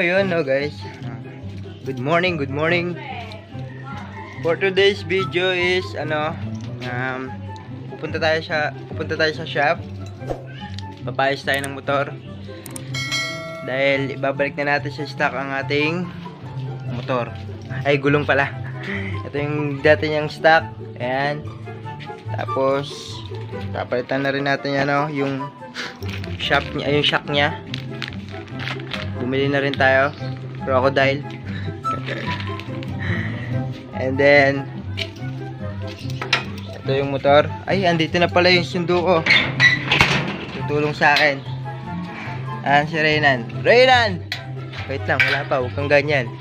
ayun no guys. Good morning. For today's video is pupunta tayo sa shop. Papayos tayo ng motor. Dahil ibabalik na natin sa stock ang ating motor. Ay, gulong pala. Ito yung dati niyang stock. Ayan. Tapos papalitan na rin natin yung shock niya. Bumili na rin tayo crocodile. And then ito yung motor. Ay, andito na pala yung sundo ko. Tutulong sa akin. Si Reynan. Wait lang, wala pa, huwag kang ganyan.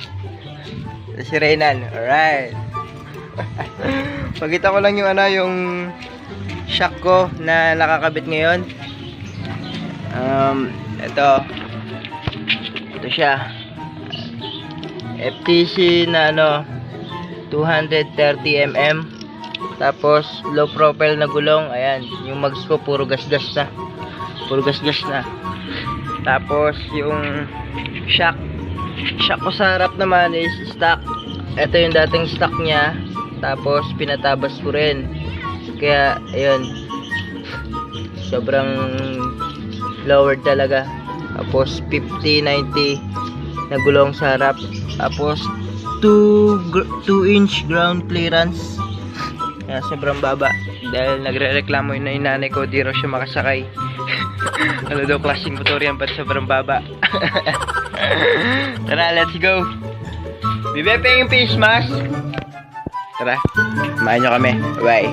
Si Reynan. Alright. Pagkita ko lang yung shock ko na nakakabit ngayon. Ito siya. FTC na 230mm. Tapos low profile na gulong. Ayan, yung mags ko puro gas-gas na. Tapos yung shock ko sa harap naman is stock. Ito yung dating stock niya. Tapos pinatabas ko rin. Kaya ayun, sobrang lowered talaga. Tapos 50-90 na gulong sa harap. Tapos 2-inch ground clearance. Kaya sobrang baba. Dahil nagre-reklamo yung nanay ko, di raw siya makasakay. Ano daw klaseng motor yan, ba't sobrang baba? Tara, let's go. Bibepe yung face mask. Tara, samahan nyo kami. Bye.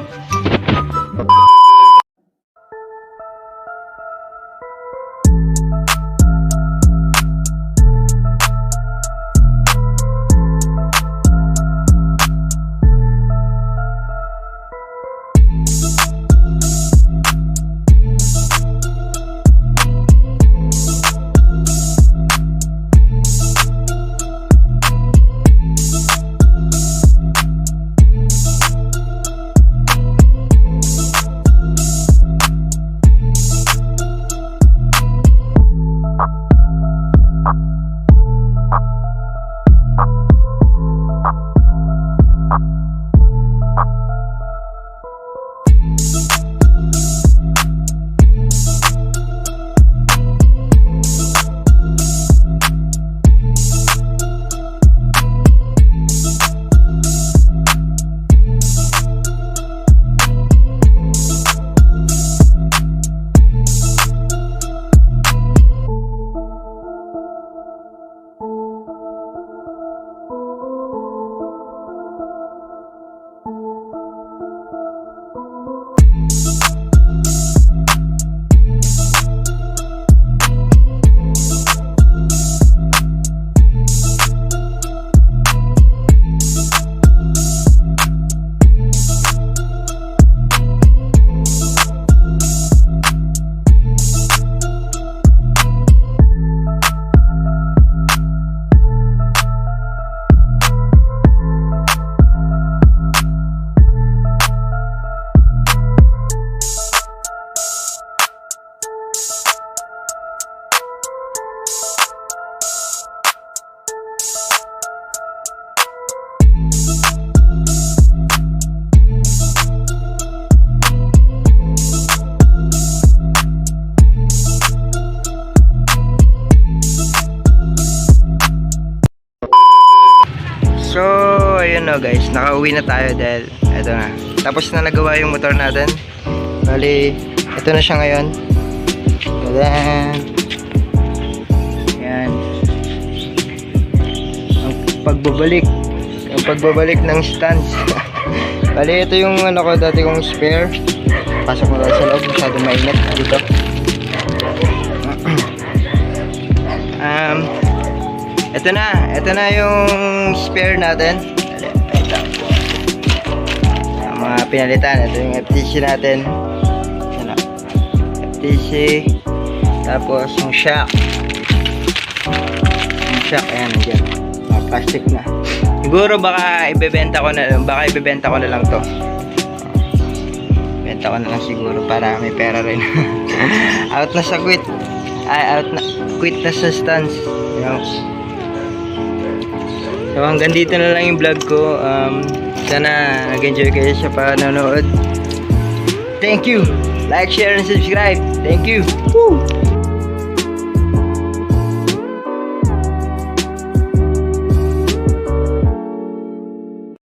So, ayun guys, nakauwi na tayo dahil ito na. Tapos na nagawa yung motor natin. Bali, ito na siya ngayon. Ayan. Ayan. Ang pagbabalik ng stands. Bali, ito yung ko dati kong spare. Pasok mo lang sa loob, masyado mainit dito. Ito na yung spare natin. Ang mga pinalitan. Ito yung FTC natin. FTC. Tapos yung shock. Ayan, nandiyan. Plastic na. Siguro baka ibebenta ko na lang to. Benta ko na lang siguro para may pera rin. Out na sa quit. Quit na sa stance. So hanggang dito na lang yung vlog ko. Sana nag-enjoy kayo sa panonood. Thank you. Like, share, and subscribe. Thank you. Woo!